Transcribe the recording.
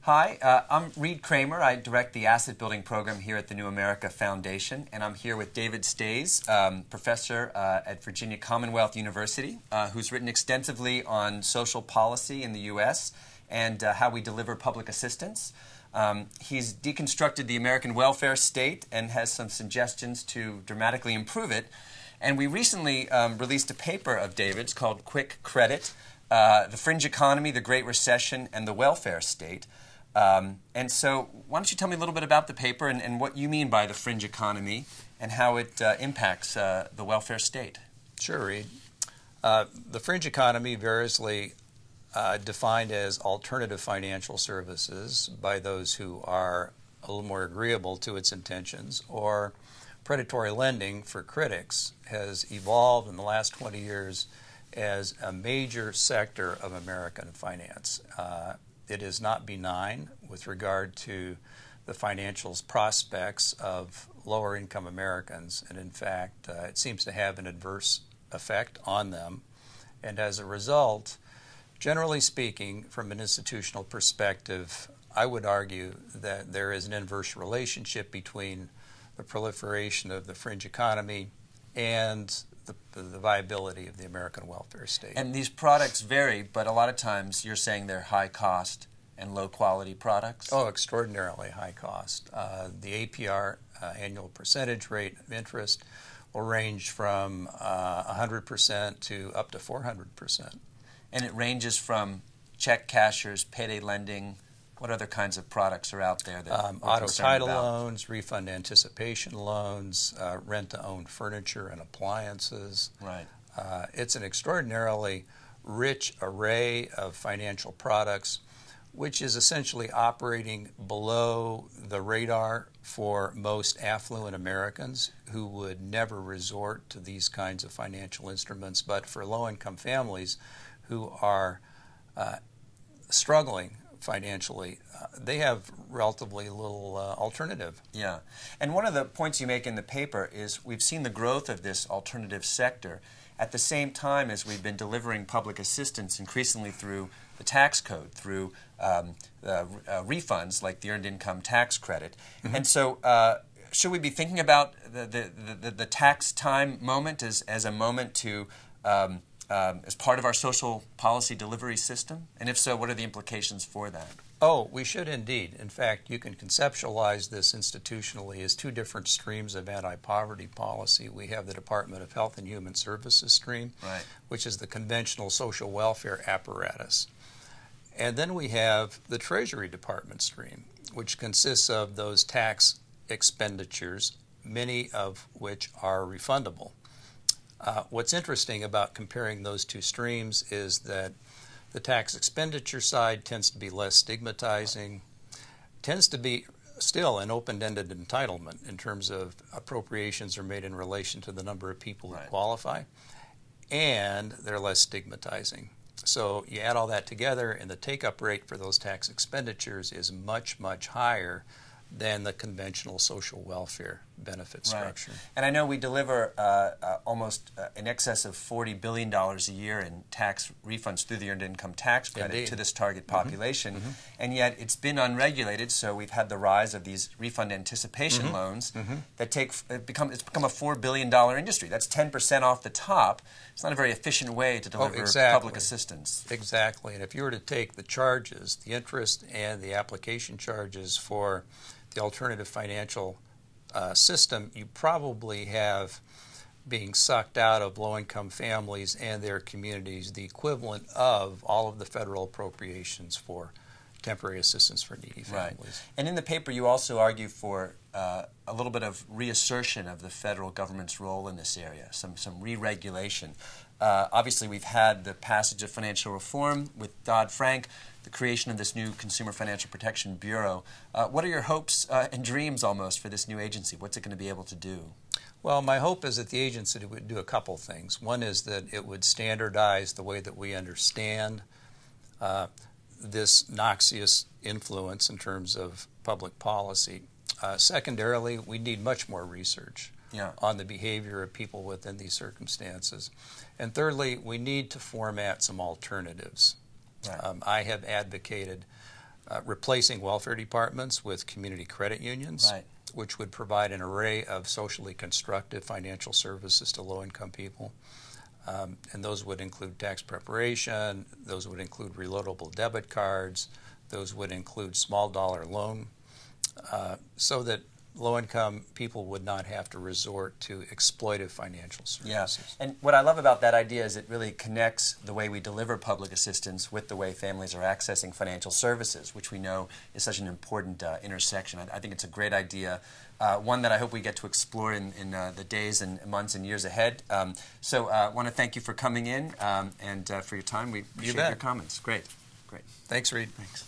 Hi, I'm Reid Cramer. I direct the asset building program here at the New America Foundation, and I'm here with David Stoesz, professor at Virginia Commonwealth University, who's written extensively on social policy in the U.S. and how we deliver public assistance. He's deconstructed the American welfare state and has some suggestions to dramatically improve it. And we recently released a paper of David's called Quick Credit, The Fringe Economy, the Great Recession, and the Welfare State. And so why don't you tell me a little bit about the paper and what you mean by the fringe economy and how it impacts the welfare state. Sure, Reid. The fringe economy, variously defined as alternative financial services by those who are a little more agreeable to its intentions, or predatory lending for critics, has evolved in the last 20 years as a major sector of American finance. It is not benign with regard to the financial prospects of lower income Americans, and in fact it seems to have an adverse effect on them. And as a result, generally speaking, from an institutional perspective, I would argue that there is an inverse relationship between the proliferation of the fringe economy and the viability of the American welfare state. And these products vary, but a lot of times you're saying they're high cost and low quality products? Oh, extraordinarily high cost. The APR, annual percentage rate of interest, will range from 100% to up to 400%. And it ranges from check cashers, payday lending. What other kinds of products are out there that auto title loans, refund anticipation loans, rent-to-own furniture and appliances. Right. It's an extraordinarily rich array of financial products, which is essentially operating below the radar for most affluent Americans who would never resort to these kinds of financial instruments. But for low-income families who are struggling financially, they have relatively little alternative. Yeah. And one of the points you make in the paper is we've seen the growth of this alternative sector at the same time as we've been delivering public assistance increasingly through the tax code, through refunds like the Earned Income Tax Credit. Mm-hmm. And so should we be thinking about the tax time moment as a moment to as part of our social policy delivery system? And if so, what are the implications for that? Oh, we should indeed. In fact, you can conceptualize this institutionally as two different streams of anti-poverty policy. We have the Department of Health and Human Services stream, right, which is the conventional social welfare apparatus. And then we have the Treasury Department stream, which consists of those tax expenditures, many of which are refundable. What's interesting about comparing those two streams is that the tax expenditure side tends to be less stigmatizing, tends to be still an open-ended entitlement in terms of appropriations are made in relation to the number of people who qualify, and they're less stigmatizing. So you add all that together, and the take-up rate for those tax expenditures is much, much higher than the conventional social welfare benefit structure. And I know we deliver almost in excess of $40 billion a year in tax refunds through the Earned Income Tax Credit to this target population, and yet it's been unregulated, so we've had the rise of these refund anticipation loans that it's become a $4 billion industry. That's 10% off the top. It's not a very efficient way to deliver public assistance. Exactly, and if you were to take the charges, the interest and the application charges for the alternative financial system, you probably have being sucked out of low-income families and their communities the equivalent of all of the federal appropriations for temporary assistance for needy families. Right. And in the paper you also argue for a little bit of reassertion of the federal government's role in this area, some re-regulation. Obviously we've had the passage of financial reform with Dodd-Frank, the creation of this new Consumer Financial Protection Bureau. What are your hopes and dreams almost for this new agency? What's it going to be able to do? Well, my hope is that the agency would do a couple things. One is that it would standardize the way that we understand this noxious influence in terms of public policy. Secondarily, we need much more research on the behavior of people within these circumstances. And thirdly, we need to format some alternatives. Right. I have advocated replacing welfare departments with community credit unions, Right. which would provide an array of socially constructive financial services to low-income people. And those would include tax preparation, those would include reloadable debit cards, those would include small dollar loan, so that low-income people would not have to resort to exploitive financial services. Yeah. And what I love about that idea is it really connects the way we deliver public assistance with the way families are accessing financial services, which we know is such an important intersection. I think it's a great idea, one that I hope we get to explore in the days and months and years ahead. So I want to thank you for coming in and for your time. We appreciate your comments. Great. Great. Thanks, Reid. Thanks.